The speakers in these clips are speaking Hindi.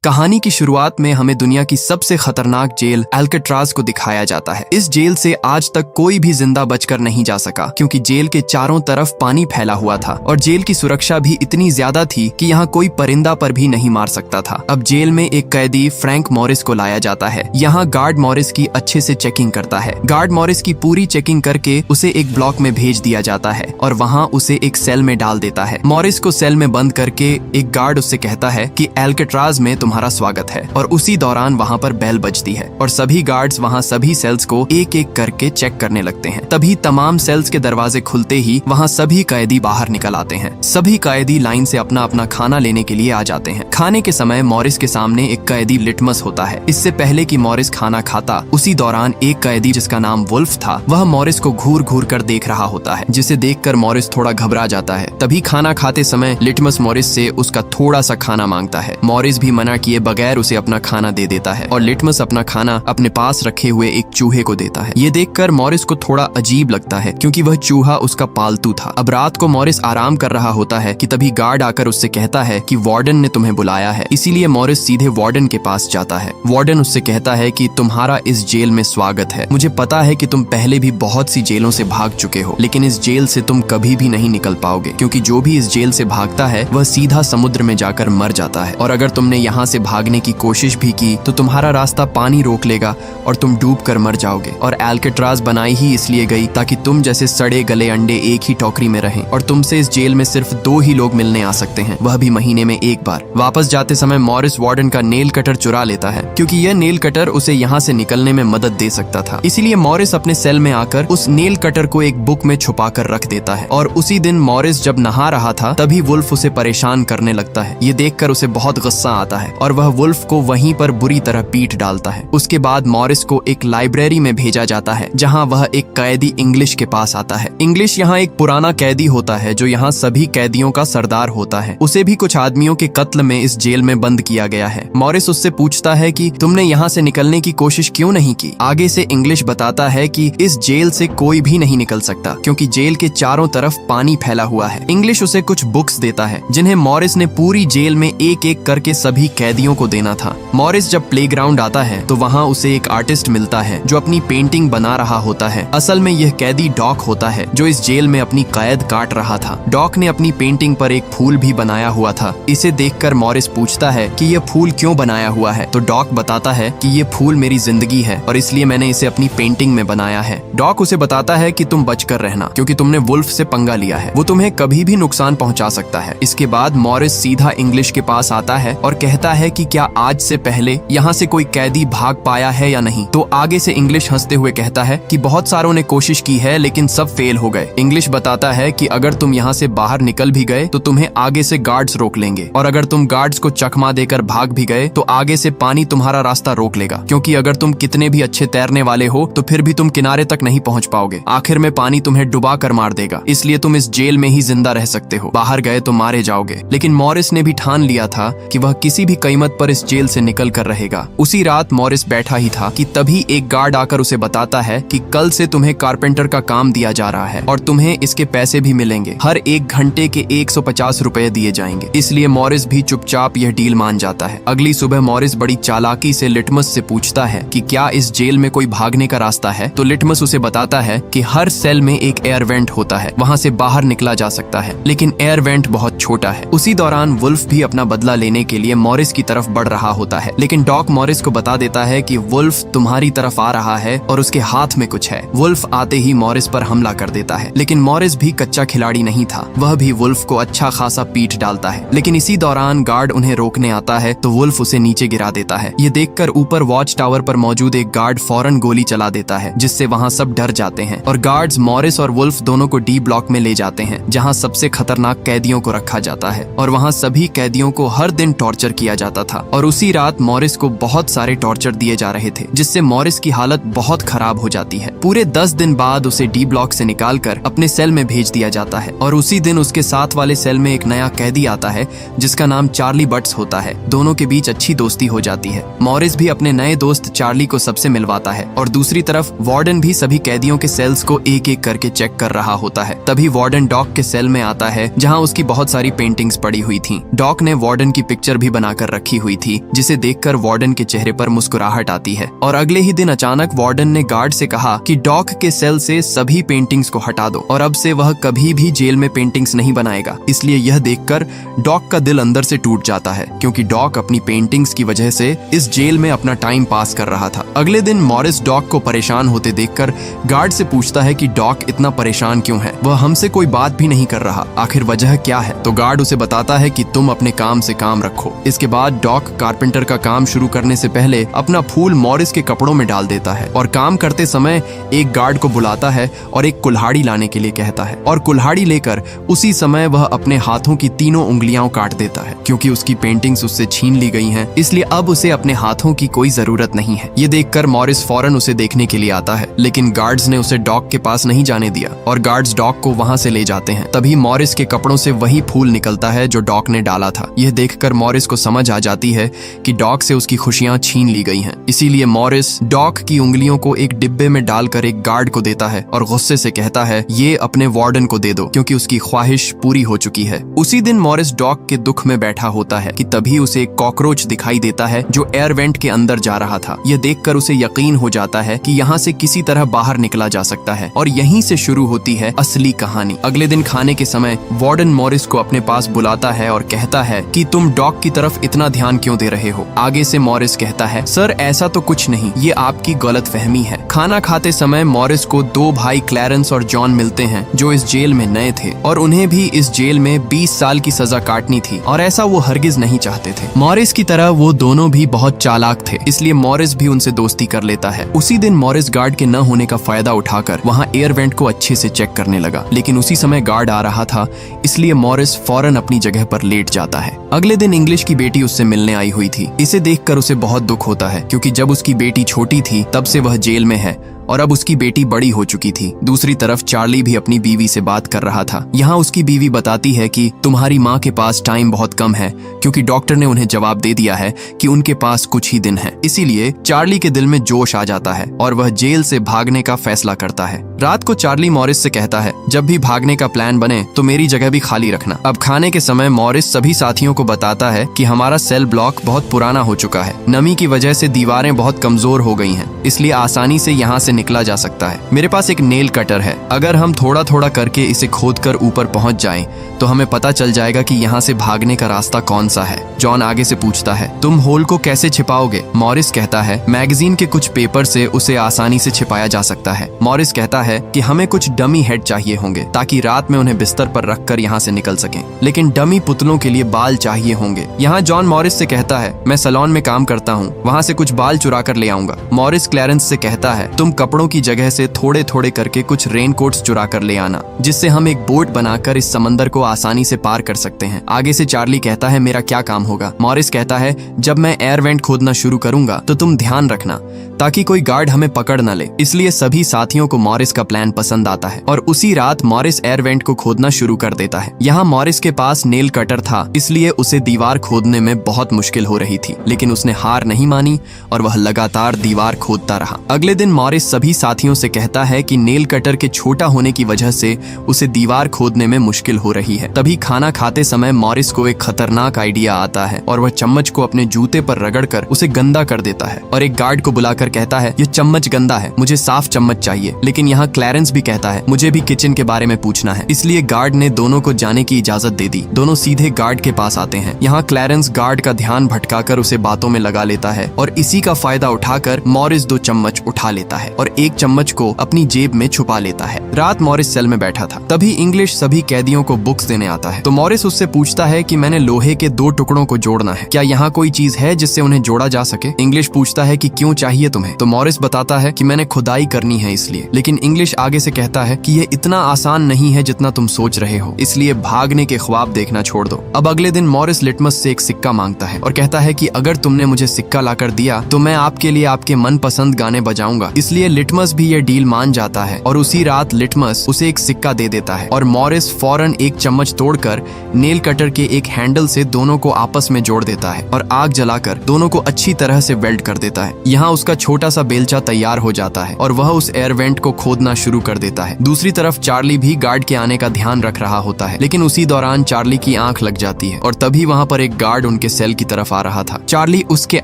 कहानी की शुरुआत में हमें दुनिया की सबसे खतरनाक जेल एल्काट्राज को दिखाया जाता है। इस जेल से आज तक कोई भी जिंदा बचकर नहीं जा सका, क्योंकि जेल के चारों तरफ पानी फैला हुआ था और जेल की सुरक्षा भी इतनी ज्यादा थी कि यहाँ कोई परिंदा पर भी नहीं मार सकता था। अब जेल में एक कैदी फ्रैंक मॉरिस को लाया जाता है। यहाँ गार्ड मॉरिस की अच्छे से चेकिंग करता है। गार्ड मॉरिस की पूरी चेकिंग करके उसे एक ब्लॉक में भेज दिया जाता है और वहाँ उसे एक सेल में डाल देता है। मॉरिस को सेल में बंद करके एक गार्ड उससे कहता है कि एल्काट्राज में तुम्हारा स्वागत है, और उसी दौरान वहाँ पर बेल बजती है और सभी गार्ड्स वहाँ सभी सेल्स को एक एक करके चेक करने लगते हैं। तभी तमाम सेल्स के दरवाजे खुलते ही वहाँ सभी कैदी बाहर निकल आते हैं। सभी कैदी लाइन से अपना अपना खाना लेने के लिए आ जाते हैं। खाने के समय मॉरिस के सामने एक कैदी लिटमस होता है। इससे पहले कि मॉरिस खाना खाता, उसी दौरान एक कैदी जिसका नाम वुल्फ था, वह मॉरिस को घूर घूर कर देख रहा होता है, जिसे देखकर मॉरिस थोड़ा घबरा जाता है। तभी खाना खाते समय लिटमस मॉरिस से उसका थोड़ा सा खाना मांगता है। मॉरिस भी मना किए बगैर उसे अपना खाना दे देता है और लिटमस अपना खाना अपने पास रखे हुए एक चूहे को देता है। ये देखकर मॉरिस को थोड़ा अजीब लगता है, क्योंकि वह चूहा उसका पालतू था। अब रात को मॉरिस आराम कर रहा होता है कि तभी गार्ड आकर उससे कहता है कि वार्डन ने तुम्हें बुलाया है। इसीलिए मॉरिस सीधे वार्डन के पास जाता है। वार्डन उससे कहता है कि तुम्हारा इस जेल में स्वागत है। मुझे पता है कि तुम पहले भी बहुत सी जेलों से भाग चुके हो, लेकिन इस जेल से तुम कभी भी नहीं निकल पाओगे, क्योंकि जो भी इस जेल से भागता है वह सीधा समुद्र में जाकर मर जाता है। और अगर तुमने यहाँ से भागने की कोशिश भी की तो तुम्हारा रास्ता पानी रोक लेगा और तुम डूब कर मर जाओगे। और एल्काट्राज बनाई ही इसलिए गई ताकि तुम जैसे सड़े गले अंडे एक ही टोकरी में रहें, और तुमसे इस जेल में सिर्फ 2 ही लोग मिलने आ सकते हैं, वह भी महीने में एक बार। वापस जाते समय मॉरिस वार्डन का नेल कटर चुरा लेता है, क्योंकि यह नेल कटर उसे यहाँ से निकलने में मदद दे सकता था। इसीलिए मॉरिस अपने सेल में आकर उस नेल कटर को एक बुक में छुपा कर रख देता है। और उसी दिन मॉरिस जब नहा रहा था, तभी वुल्फ उसे परेशान करने लगता है। ये देखकर उसे बहुत गुस्सा आता है और वह वुल्फ को वहीं पर बुरी तरह पीट डालता है। उसके बाद मॉरिस को एक लाइब्रेरी में भेजा जाता है, जहाँ वह एक कैदी इंग्लिश के पास आता है। इंग्लिश यहाँ एक पुराना कैदी होता है जो यहाँ सभी कैदियों का सरदार होता है। उसे भी कुछ आदमियों के कत्ल में इस जेल में बंद किया गया है। मॉरिस उससे पूछता है कि तुमने यहाँ से निकलने की कोशिश क्यों नहीं की। आगे से इंग्लिश बताता है कि इस जेल से कोई भी नहीं निकल सकता, क्योंकि जेल के चारों तरफ पानी फैला हुआ है। इंग्लिश उसे कुछ बुक्स देता है, जिन्हें मॉरिस ने पूरी जेल में एक एक करके सभी कैदियों को देना था। मॉरिस जब प्लेग्राउंड आता है तो वहाँ उसे एक आर्टिस्ट मिलता है जो अपनी पेंटिंग बना रहा होता है। असल में यह कैदी डॉक होता है, जो इस जेल में अपनी कैद काट रहा था। डॉक ने अपनी पेंटिंग पर एक फूल भी बनाया हुआ था। इसे देखकर मॉरिस पूछता है कि यह फूल क्यों बनाया हुआ है, तो डॉक बताता है कि यह फूल मेरी जिंदगी है और इसलिए मैंने इसे अपनी पेंटिंग में बनाया है। डॉक उसे बताता है कि तुम बचकर रहना, क्योंकि तुमने वुल्फ से पंगा लिया है, वो तुम्हें कभी भी नुकसान पहुंचा सकता है। इसके बाद मॉरिस सीधा इंग्लिश के पास आता है और कहता है कि क्या आज से पहले यहाँ से कोई कैदी भाग पाया है या नहीं। तो आगे से इंग्लिश हंसते हुए कहता है कि बहुत सारों ने कोशिश की है, लेकिन सब फेल हो गए। इंग्लिश बताता है कि अगर तुम यहाँ से बाहर निकल भी गए तो तुम्हें आगे से गार्ड्स रोक लेंगे, और अगर तुम गार्ड्स को चकमा देकर भाग भी गए तो आगे से पानी तुम्हारा रास्ता रोक लेगा, क्योंकि अगर तुम कितने भी अच्छे तैरने वाले हो तो फिर भी तुम किनारे तक नहीं पहुँच पाओगे। आखिर में पानी तुम्हें डुबा कर मार देगा, इसलिए तुम इस जेल में ही जिंदा रह सकते हो, बाहर गए तो मारे जाओगे। लेकिन मॉरिस ने भी ठान लिया था कि वह किसी भी कीमत पर इस जेल से निकल कर रहेगा। उसी रात मॉरिस बैठा ही था कि तभी एक गार्ड आकर उसे बताता है कि कल से तुम्हें कारपेंटर का काम दिया जा रहा है और तुम्हें इसके पैसे भी मिलेंगे। हर 1 घंटे के 150 रुपए दिए जाएंगे। इसलिए मॉरिस भी चुपचाप यह डील मान जाता है। अगली सुबह मॉरिस बड़ी चालाकी से लिटमस से पूछता है कि क्या इस जेल में कोई भागने का रास्ता है, तो लिटमस उसे बताता है कि हर सेल में एक एयर वेंट होता है, वहाँ से बाहर निकला जा सकता है, लेकिन एयर वेंट बहुत छोटा है। उसी दौरान वुल्फ भी अपना बदला लेने के लिए मॉरिस की तरफ बढ़ रहा होता है, लेकिन डॉक मॉरिस को बता देता है कि वुल्फ तुम्हारी तरफ आ रहा है और उसके हाथ में कुछ है। वुल्फ आते ही मॉरिस पर हमला कर देता है, लेकिन मॉरिस भी कच्चा खिलाड़ी नहीं था, वह भी वुल्फ को अच्छा खासा पीट डालता है। लेकिन इसी दौरान गार्ड उन्हें रोकने आता है तो वुल्फ उसे नीचे गिरा देता है। ये देखकर ऊपर वॉच टावर पर मौजूद एक गार्ड फौरन गोली चला देता है, जिससे वहाँ सब डर जाते हैं और गार्ड्स मॉरिस और वुल्फ दोनों को डी ब्लॉक में ले जाते हैं, जहाँ सबसे खतरनाक कैदियों को रखा जाता है और वहाँ सभी कैदियों को हर दिन टॉर्चर किया जाता था। और उसी रात मॉरिस को बहुत सारे टॉर्चर दिए जा रहे थे, जिससे मॉरिस की हालत बहुत खराब हो जाती है। पूरे 10 दिन बाद उसे डी ब्लॉक से निकालकर अपने सेल में भेज दिया जाता है और उसी दिन उसके साथ वाले सेल में एक नया कैदी आता है जिसका नाम चार्ली बट्स होता है। दोनों के बीच अच्छी दोस्ती हो जाती है। मॉरिस भी अपने नए दोस्त चार्ली को सबसे मिलवाता है और दूसरी तरफ वार्डन भी सभी कैदियों के सेल्स को एक एक करके चेक कर रहा होता है। तभी वार्डन डॉक के सेल में आता है, जहाँ उसकी बहुत सारी पेंटिंग्स पड़ी हुई थी। डॉक ने वार्डन की पिक्चर भी बनाकर रखी हुई थी, जिसे देखकर वार्डन के चेहरे पर मुस्कुराहट आती है। और अगले ही दिन अचानक वार्डन ने गार्ड से कहा कि डॉक के सेल से सभी पेंटिंग्स को हटा दो और अब से वह कभी भी जेल में पेंटिंग्स नहीं बनाएगा। इसलिए यह देखकर डॉक का दिल अंदर से टूट जाता है, क्योंकि डॉक अपनी पेंटिंग्स की वजह से इस जेल में अपना टाइम पास कर रहा था। अगले दिन मॉरिस डॉक को परेशान होते देखकर गार्ड से पूछता है कि डॉक इतना परेशान क्यों है, वह हमसे कोई बात भी नहीं कर रहा, आखिर वजह क्या है। तो गार्ड उसे बताता है कि तुम अपने काम से काम रखो। इसके बाद डॉक कारपेंटर का काम शुरू करने से पहले अपना फूल मॉरिस के कपड़ों में डाल देता है और काम करते समय एक गार्ड को बुलाता है और एक कुल्हाड़ी लाने के लिए कहता है, और कुल्हाड़ी लेकर उसी समय वह अपने हाथों की तीनों उंगलियां काट देता है। क्योंकि उसकी पेंटिंग्स उससे छीन ली गई हैं, इसलिए अब उसे अपने हाथों की कोई जरूरत नहीं है। ये देखकर मॉरिस फौरन उसे देखने के लिए आता है, लेकिन गार्ड्स ने उसे डॉक के पास नहीं जाने दिया और गार्ड्स डॉक को वहां से ले जाते हैं। तभी मॉरिस के कपड़ों से वही फूल निकलता है जो डॉक ने डाला था। यह देखकर मॉरिस को समझ आ जाती है कि डॉक से उसकी खुशियां छीन ली गई हैं। इसीलिए मॉरिस डॉक की उंगलियों को एक डिब्बे में डालकर एक गार्ड को देता है और गुस्से से कहता है, ये अपने वार्डन को दे दो, क्योंकि उसकी ख्वाहिश पूरी हो चुकी है। उसी दिन मॉरिस डॉक के दुख में बैठा होता है कि तभी उसे एक कॉकरोच दिखाई देता है जो एयर वेंट के अंदर जा रहा था। यह देखकर उसे यकीन हो जाता है कि यहाँ से किसी तरह बाहर निकला जा सकता है और यहीं से शुरू होती है असली कहानी। अगले दिन खाने के समय वार्डन मॉरिस को अपने पास बुलाता है और कहता है कि तुम डॉक की तरफ इतना ध्यान क्यों दे रहे हो। आगे से मॉरिस कहता है, सर ऐसा तो कुछ नहीं, ये आपकी गलतफहमी है। खाना खाते समय मॉरिस को दो भाई क्लैरेंस और जॉन मिलते हैं जो इस जेल में नए थे और उन्हें भी इस जेल में 20 साल की सजा काटनी थी और ऐसा वो हरगिज नहीं चाहते थे। मॉरिस की तरह वो दोनों भी बहुत चालाक थे, इसलिए मॉरिस भी उनसे दोस्ती कर लेता है। उसी दिन मॉरिस गार्ड के न होने का फायदा उठाकर वहाँ एयर वेंट को अच्छे से चेक करने लगा, लेकिन उसी समय गार्ड आ रहा था, इसलिए मॉरिस फौरन अपनी जगह पर लेट जाता है। अगले दिन इंग्लिश की बेटी उससे मिलने आई हुई थी। इसे देखकर उसे बहुत दुख होता है, क्योंकि जब उसकी बेटी छोटी थी तब से वह जेल में है और अब उसकी बेटी बड़ी हो चुकी थी। दूसरी तरफ चार्ली भी अपनी बीवी से बात कर रहा था। यहाँ उसकी बीवी बताती है कि तुम्हारी माँ के पास टाइम बहुत कम है, क्योंकि डॉक्टर ने उन्हें जवाब दे दिया है कि उनके पास कुछ ही दिन है। इसीलिए चार्ली के दिल में जोश आ जाता है और वह जेल से भागने का फैसला करता है। रात को चार्ली मॉरिस से कहता है, जब भी भागने का प्लान बने तो मेरी जगह भी खाली रखना। अब खाने के समय मॉरिस सभी साथियों को बताता है कि हमारा सेल ब्लॉक बहुत पुराना हो चुका है, नमी की वजह से दीवारें बहुत कमजोर हो गई हैं, इसलिए आसानी से यहाँ से निकला जा सकता है। मेरे पास एक नेल कटर है, अगर हम थोड़ा थोड़ा करके इसे खोदकर ऊपर पहुंच जाएं, तो हमें पता चल जाएगा कि यहाँ से भागने का रास्ता कौन सा है। जॉन आगे से पूछता है, तुम होल को कैसे छिपाओगे? मॉरिस कहता है, मैगजीन के कुछ पेपर से उसे आसानी से छिपाया जा सकता है। मॉरिस कहता है कि हमें कुछ डमी हेड चाहिए होंगे ताकि रात में उन्हें बिस्तर पर रखकर यहाँ से निकल सकें, लेकिन डमी पुतलों के लिए बाल चाहिए होंगे। यहाँ जॉन मॉरिस से कहता है, मैं सैलून में काम करता हूँ, वहाँ से कुछ बाल चुरा कर ले आऊंगा। मॉरिस क्लैरेंस से कहता है, तुम कपड़ों की जगह से थोड़े थोड़े करके कुछ रेनकोट्स चुरा कर ले आना, जिससे हम एक बोट बनाकर इस समंदर को आसानी से पार कर सकते हैं। आगे से चार्ली कहता है, मेरा क्या काम होगा? मॉरिस कहता है, जब मैं एयर वेंट खोदना शुरू करूंगा तो तुम ध्यान रखना ताकि कोई गार्ड हमें पकड़ न ले। इसलिए सभी साथियों को मॉरिस का प्लान पसंद आता है और उसी रात मॉरिस एयर वेंट को खोदना शुरू कर देता है। यहाँ मॉरिस के पास नेल कटर था, इसलिए उसे दीवार खोदने में बहुत मुश्किल हो रही थी, लेकिन उसने हार नहीं मानी और वह लगातार दीवार खोदता रहा। अगले दिन मॉरिस सभी साथियों से कहता है कि नेल कटर के छोटा होने की वजह से उसे दीवार खोदने में मुश्किल हो रही है। तभी खाना खाते समय मॉरिस को एक खतरनाक आइडिया आता है और वह चम्मच को अपने जूते पर रगड़कर उसे गंदा कर देता है और एक गार्ड को बुलाकर कहता है, यह चम्मच गंदा है, मुझे साफ चम्मच चाहिए। लेकिन यहाँ क्लैरेंस भी कहता है, मुझे भी किचन के बारे में पूछना है। इसलिए गार्ड ने दोनों को जाने की इजाजत दे दी। दोनों सीधे गार्ड के पास आते हैं। यहाँ क्लैरेंस गार्ड का ध्यान भटकाकर उसे बातों में लगा लेता है और इसी का फायदा उठाकर मॉरिस 2 चम्मच उठा लेता है और एक चम्मच को अपनी जेब में छुपा लेता है। रात मॉरिस सेल में बैठा था, तभी इंग्लिश सभी कैदियों को बुक्स देने आता है। तो मॉरिस उससे पूछता है कि मैंने लोहे के 2 टुकड़ों को जोड़ना है, क्या यहाँ कोई चीज है जिससे उन्हें जोड़ा जा सके? इंग्लिश पूछता है कि क्यों चाहिए तुम्हें? तो मॉरिस बताता है कि मैंने खुदाई करनी है इसलिए। लेकिन इंग्लिश आगे से कहता है कि यह इतना आसान नहीं है जितना तुम सोच रहे हो, इसलिए भागने के ख्वाब देखना छोड़ दो। अब अगले दिन मॉरिस लिटमस से एक सिक्का मांगता है और कहता है कि अगर तुमने मुझे सिक्का लाकर दिया तो मैं आपके लिए आपके मनपसंद गाने बजाऊंगा। इसलिए लिटमस भी ये डील मान जाता है और उसी रात लिटमस उसे एक सिक्का दे देता है और मॉरिस फौरन एक चम्मच तोड़कर नेल कटर के एक हैंडल से दोनों को आपस आपस में जोड़ देता है और आग जलाकर दोनों को अच्छी तरह से वेल्ड कर देता है। यहाँ उसका छोटा सा बेलचा तैयार हो जाता है और वह उस एयर वेंट को खोदना शुरू कर देता है। दूसरी तरफ चार्ली भी गार्ड के आने का ध्यान रख रहा होता है, लेकिन उसी दौरान चार्ली की आंख लग जाती है और तभी वहाँ पर एक गार्ड उनके सेल की तरफ आ रहा था। चार्ली उसके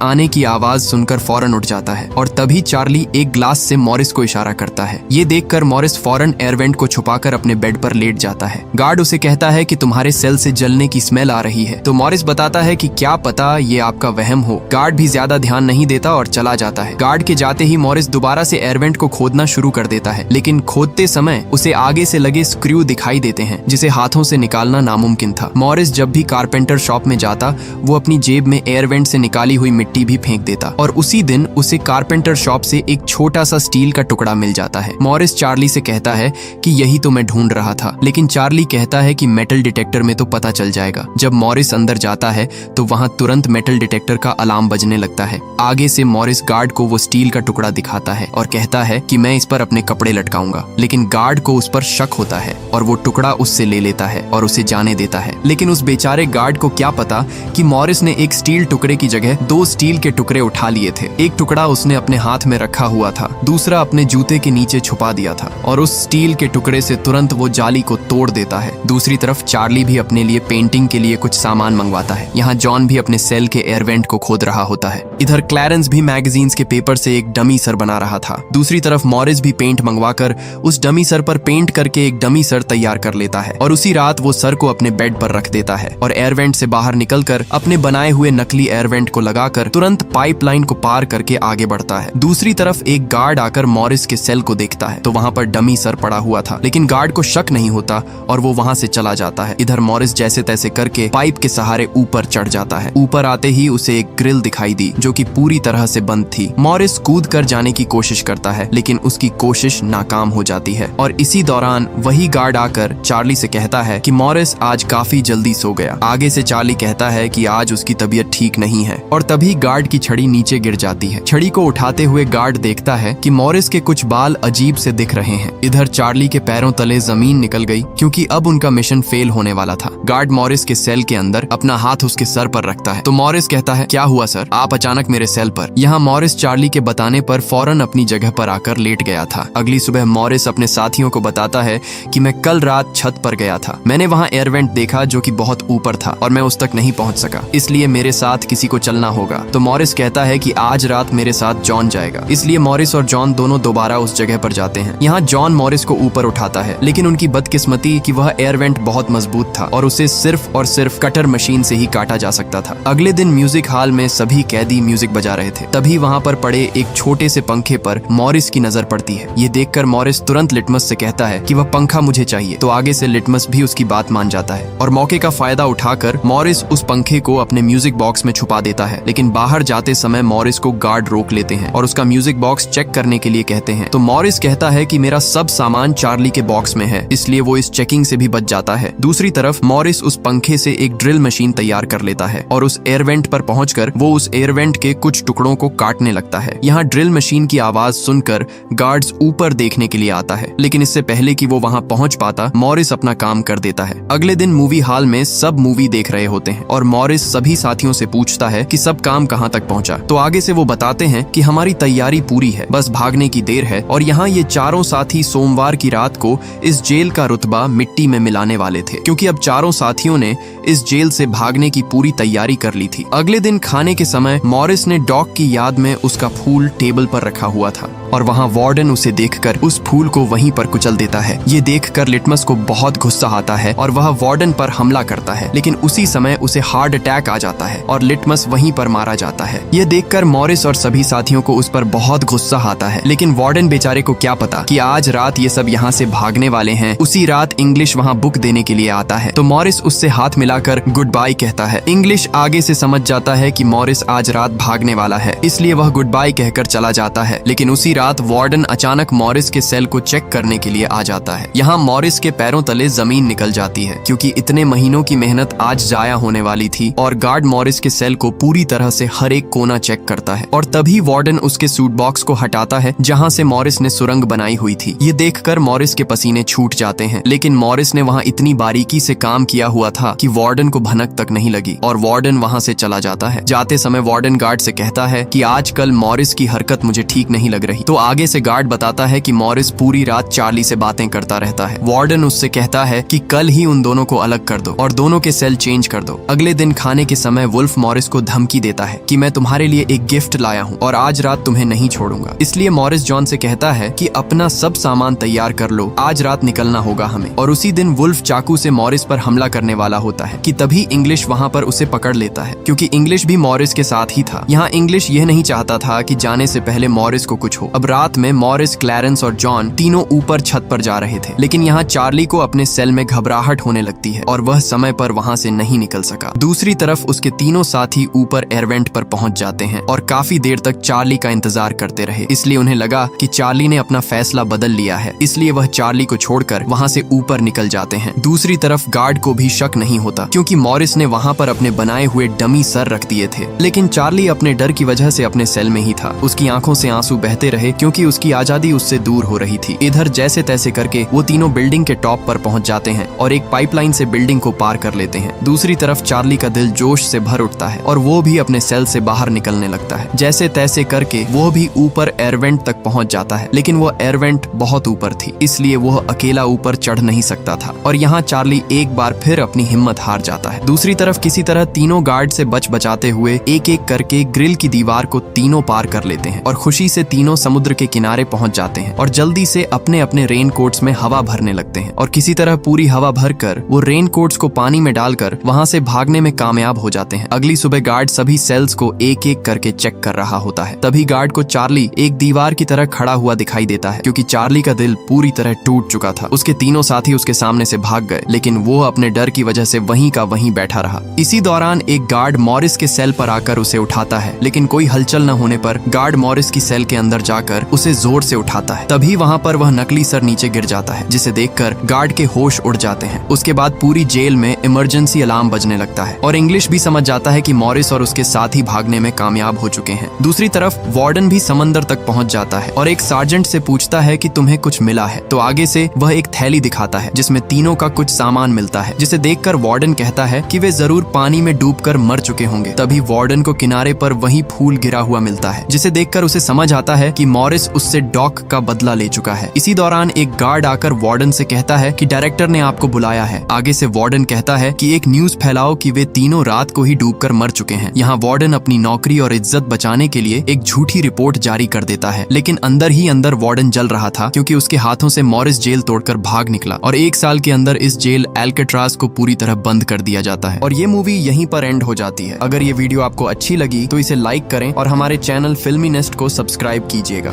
आने की आवाज सुनकर फौरन उठ जाता है और तभी चार्ली एक ग्लास से मॉरिस को इशारा करता है। ये देखकर मॉरिस फौरन एयर वेंट को छुपाकर अपने बेड पर लेट जाता है। गार्ड उसे कहता है कि तुम्हारे सेल से जलने की स्मेल आ रही है, तो मॉरिस बताता है कि क्या पता ये आपका वहम हो। गार्ड भी ज्यादा ध्यान नहीं देता और चला जाता है। गार्ड के जाते ही मॉरिस दोबारा से एयर वेंट को खोदना शुरू कर देता है, लेकिन खोदते समय उसे आगे से लगे स्क्रू दिखाई देते हैं जिसे हाथों से निकालना नामुमकिन था। मॉरिस जब भी कारपेंटर शॉप में जाता वो अपनी जेब में एयर वेंट से निकाली हुई मिट्टी भी फेंक देता और उसी दिन उसे कारपेंटर शॉप से एक छोटा सा स्टील का टुकड़ा मिल जाता है। मॉरिस चार्ली से कहता है कि यही तो मैं ढूंढ रहा था, लेकिन चार्ली कहता है कि मेटल डिटेक्टर में तो पता चल जाएगा। जब मॉरिस अंदर जाता है तो वहां तुरंत मेटल डिटेक्टर का अलार्म बजने लगता है। आगे से मॉरिस गार्ड को वो स्टील का टुकड़ा दिखाता है और कहता है कि मैं इस पर अपने कपड़े लटकाऊंगा, लेकिन गार्ड को उस पर शक होता है और वो टुकड़ा उससे ले लेता है और उसे जाने देता है। लेकिन उस बेचारे गार्ड को क्या पता कि मॉरिस ने एक स्टील टुकड़े की जगह 2 स्टील के टुकड़े उठा लिए थे। एक टुकड़ा उसने अपने हाथ में रखा हुआ था, दूसरा अपने जूते के नीचे छुपा दिया था और उस स्टील के टुकड़े से तुरंत वो जाली को तोड़ देता है। दूसरी तरफ चार्ली भी अपने लिए पेंटिंग के लिए कुछ सामान मंगवाता है। यहाँ जॉन भी अपने सेल के एयर वेंट को खोद रहा होता है। इधर क्लैरेंस भी मैगजीन्स के पेपर से एक डमी सर बना रहा था। दूसरी तरफ मॉरिस भी पेंट मंगवाकर उस डमी सर पर पेंट करके एक डमी सर तैयार कर लेता है और उसी रात वो सर को अपने बेड पर रख देता है और एयर वेंट से बाहर निकलकर अपने बनाए हुए नकली एयर वेंट को लगाकर तुरंत पाइपलाइन को पार करके आगे बढ़ता है। दूसरी तरफ एक गार्ड आकर मॉरिस के सेल को देखता है तो वहाँ पर डमी सर पड़ा हुआ था, लेकिन गार्ड को शक नहीं होता और वो वहाँ से चला जाता है। इधर मॉरिस जैसे तैसे करके पाइप के सहारे ऊपर चढ़ जाता है। ऊपर आते ही उसे एक ग्रिल दिखाई दी जो कि पूरी तरह से बंद थी। मॉरिस कूद कर जाने की कोशिश करता है, लेकिन उसकी कोशिश नाकाम हो जाती है और इसी दौरान वही गार्ड आकर चार्ली से कहता है कि मॉरिस आज काफी जल्दी सो गया। आगे से चार्ली कहता है कि आज उसकी तबीयत ठीक नहीं है और तभी गार्ड की छड़ी नीचे गिर जाती है। छड़ी को उठाते हुए गार्ड देखता है कि मॉरिस के कुछ बाल अजीब से दिख रहे हैं। इधर चार्ली के पैरों तले जमीन निकल गई क्योंकि अब उनका मिशन फेल होने वाला था। गार्ड मॉरिस के सेल के अंदर अपना हाथ उसके सर पर रखता है तो मॉरिस कहता है, क्या हुआ सर, आप अचानक मेरे सेल पर। यहाँ मॉरिस चार्ली के बताने पर फौरन अपनी जगह पर आकर लेट गया था। अगली सुबह मॉरिस अपने साथियों को बताता है कि मैं कल रात छत पर गया था। मैंने वहाँ एयर वेंट देखा जो कि बहुत ऊपर था और मैं उस तक नहीं पहुंच सका, इसलिए मेरे साथ किसी को चलना होगा। तो मॉरिस कहता है कि आज रात मेरे साथ जॉन जाएगा। इसलिए मॉरिस और जॉन दोनों दोबारा उस जगह पर जाते हैं। यहाँ जॉन मॉरिस को ऊपर उठाता है, लेकिन उनकी बदकिस्मती कि वह एयर वेंट बहुत मजबूत था और उसे सिर्फ और सिर्फ कटर मशीन से ही काटा जा सकता था। अगले दिन म्यूजिक हॉल में सभी कैदी म्यूजिक बजा रहे थे। तभी वहाँ पर पड़े एक छोटे से पंखे पर मॉरिस की नजर पड़ती है। ये देखकर मॉरिस तुरंत लिटमस से कहता है कि वह पंखा मुझे चाहिए, तो आगे से लिटमस भी उसकी बात मान जाता है और मौके का फायदा उठाकर मॉरिस उस पंखे को अपने म्यूजिक बॉक्स में छुपा देता है। लेकिन बाहर जाते समय मॉरिस को गार्ड रोक लेते हैं और उसका म्यूजिक बॉक्स चेक करने के लिए कहते हैं। तो मॉरिस कहता है कि मेरा सब सामान चार्ली के बॉक्स में है, इसलिए वो इस चेकिंग से भी बच जाता है। दूसरी तरफ मॉरिस उस पंखे से एक ड्रिल मशीन तैयार कर लेता है और उस एयर वेंट पर पहुंचकर वो उस एयर वेंट के कुछ टुकड़ों को काटने लगता है। यहाँ ड्रिल मशीन की आवाज सुनकर गार्ड्स ऊपर देखने के लिए आता है, लेकिन इससे पहले कि वो वहाँ पहुंच पाता मॉरिस अपना काम कर देता है। अगले दिन मूवी हॉल में सब मूवी देख रहे होते हैं और मॉरिस सभी साथियों से पूछता है कि सब काम कहाँ तक पहुंचा। तो आगे से वो बताते हैं कि हमारी तैयारी पूरी है, बस भागने की देर है। और यहाँ ये चारों साथी सोमवार की रात को इस जेल का रुतबा मिट्टी में मिलाने वाले थे, क्योंकि अब चारों साथियों ने इस जेल से भागने की पूरी तैयारी कर ली थी। अगले दिन खाने के समय मॉरिस ने डॉग की याद में उसका फूल टेबल पर रखा हुआ था और वहाँ वार्डन उसे देखकर उस फूल को वहीं पर कुचल देता है। ये देखकर लिटमस को बहुत गुस्सा आता है और वह वार्डन पर हमला करता है, लेकिन उसी समय उसे हार्ट अटैक आ जाता है और लिटमस वहीं पर मारा जाता है। ये देखकर मॉरिस और सभी साथियों को उस पर बहुत गुस्सा आता है, लेकिन वार्डन बेचारे को क्या पता कि आज रात ये सब यहाँ से भागने वाले हैं। उसी रात इंग्लिश वहाँ बुक देने के लिए आता है, तो मॉरिस उससे हाथ मिलाकर गुड बाय कहता है। इंग्लिश आगे से समझ जाता है कि मॉरिस आज रात भागने वाला है, इसलिए वह गुड बाय कहकर चला जाता है। लेकिन उसी रात वार्डन अचानक मॉरिस के सेल को चेक करने के लिए आ जाता है। यहाँ मॉरिस के पैरों तले जमीन निकल जाती है, क्योंकि इतने महीनों की मेहनत आज जाया होने वाली थी। और गार्ड मॉरिस के सेल को पूरी तरह से हर एक कोना चेक करता है और तभी वार्डन उसके सूट बॉक्स को हटाता है जहाँ से मॉरिस ने सुरंग बनाई हुई थी। ये देखकर मॉरिस के पसीने छूट जाते हैं, लेकिन मॉरिस ने वहाँ इतनी बारीकी से काम किया हुआ था कि वार्डन को भनक तक नहीं लगी। लगी और वार्डन वहाँ से चला जाता है। जाते समय वार्डन गार्ड से कहता है कि आजकल मॉरिस की हरकत मुझे ठीक नहीं लग रही। तो आगे से गार्ड बताता है कि मॉरिस पूरी रात चार्ली से बातें करता रहता है। वार्डन उससे कहता है कि कल ही उन दोनों को अलग कर दो और दोनों के सेल चेंज कर दो। अगले दिन खाने के समय वुल्फ मॉरिस को धमकी देता है कि मैं तुम्हारे लिए एक गिफ्ट लाया हूँ और आज रात तुम्हें नहीं छोड़ूंगा। इसलिए मॉरिस जॉन से कहता है कि अपना सब सामान तैयार कर लो, आज रात निकलना होगा हमें। और उसी दिन वुल्फ चाकू से मॉरिस पर हमला करने वाला होता है कि तभी इंग्लिश वहाँ पर उसे पकड़ लेता है, क्योंकि इंग्लिश भी मॉरिस के साथ ही था। यहाँ इंग्लिश यह नहीं चाहता था कि जाने से पहले मॉरिस को कुछ हो। अब रात में मॉरिस, क्लैरेंस और जॉन तीनों ऊपर छत पर जा रहे थे, लेकिन यहाँ चार्ली को अपने सेल में घबराहट होने लगती है और वह समय पर वहाँ से नहीं निकल सका। दूसरी तरफ उसके तीनों साथी ऊपर एयरवेंट पर पहुंच जाते हैं और काफी देर तक चार्ली का इंतजार करते रहे। इसलिए उन्हें लगा कि चार्ली ने अपना फैसला बदल लिया है, इसलिए वह चार्ली को छोड़कर वहाँ से ऊपर निकल जाते हैं। दूसरी तरफ गार्ड को भी शक नहीं होता, क्योंकि मॉरिस ने वहाँ पर अपने बनाए हुए डमी सर रख दिए थे। लेकिन चार्ली अपने डर की वजह से अपने सेल में ही था। उसकी आंखों से आंसू बहते रहे, क्योंकि उसकी आजादी उससे दूर हो रही थी। इधर जैसे तैसे करके वो तीनों बिल्डिंग के टॉप पर पहुंच जाते हैं और एक पाइपलाइन से बिल्डिंग को पार कर लेते हैं। दूसरी तरफ चार्ली का दिल जोश से भर उठता है और वो भी अपने सेल से बाहर निकलने लगता है। जैसे तैसे करके वो भी ऊपर एयरवेंट तक पहुंच जाता है, लेकिन वो एयरवेंट बहुत ऊपर थी, इसलिए वो अकेला ऊपर चढ़ नहीं सकता था और यहाँ चार्ली एक बार फिर अपनी हिम्मत हार जाता है। दूसरी तरफ किसी तरह तीनों गार्ड से बचाते हुए एक एक करके ग्रिल की दीवार को तीनों पार कर लेते हैं और खुशी से तीनों समुद्र के किनारे पहुंच जाते हैं और जल्दी से अपने अपने रेन कोट्स में हवा भरने लगते हैं और किसी तरह पूरी हवा भरकर वो रेन कोट्स को पानी में डालकर वहां से भागने में कामयाब हो जाते हैं। अगली सुबह गार्ड सभी सेल्स को एक एक करके चेक कर रहा होता है। तभी गार्ड को चार्ली एक दीवार की तरह खड़ा हुआ दिखाई देता है, क्योंकि चार्ली का दिल पूरी तरह टूट चुका था। उसके तीनों साथी उसके सामने से भाग गए, लेकिन वो अपने डर की वजह से वहीं का वहीं बैठा रहा। इसी दौरान एक गार्ड मॉरिस के सेल पर आकर उसे उठाता है, लेकिन कोई हलचल न होने पर गार्ड मॉरिस की सेल के अंदर जाकर उसे जोर से उठाता है। तभी वहाँ पर वह नकली सर नीचे गिर जाता है, जिसे देखकर गार्ड के होश उड़ जाते हैं। उसके बाद पूरी जेल में इमरजेंसी अलार्म बजने लगता है और इंग्लिश भी समझ जाता है कि मॉरिस और उसके साथी भागने में कामयाब हो चुके हैं। दूसरी तरफ वार्डन भी समंदर तक पहुंच जाता है और एक सार्जेंट से पूछता है कि तुम्हें कुछ मिला है। तो आगे से वह एक थैली दिखाता है जिसमें तीनों का कुछ सामान मिलता है, जिसे देखकर वार्डन कहता है कि वे जरूर पानी में डूबकर मर चुके होंगे। तभी वार्डन को किनारे पर वही फूल गिरा हुआ मिलता है, जिसे देखकर उसे समझ आता है कि मॉरिस उससे डॉक का बदला ले चुका है। इसी दौरान एक गार्ड आकर वार्डन से कहता है कि डायरेक्टर ने आपको बुलाया है। आगे से वार्डन कहता है कि एक न्यूज फैलाओ कि वे तीनों रात को ही डूबकर मर चुके हैं। यहाँ वार्डन अपनी नौकरी और इज्जत बचाने के लिए एक झूठी रिपोर्ट जारी कर देता है, लेकिन अंदर ही अंदर वार्डन जल रहा था, क्योंकि उसके हाथों से मॉरिस जेल तोड़कर भाग निकला और 1 साल के अंदर इस जेल एल्केट्राज को पूरी तरह बंद कर दिया जाता है। और ये मूवी यहीं पर एंड हो जाती है। अगर ये वीडियो आपको अच्छी लगी तो इसे लाइक करें और हमारे चैनल फिल्मी नेस्ट को सब्सक्राइब कीजिएगा।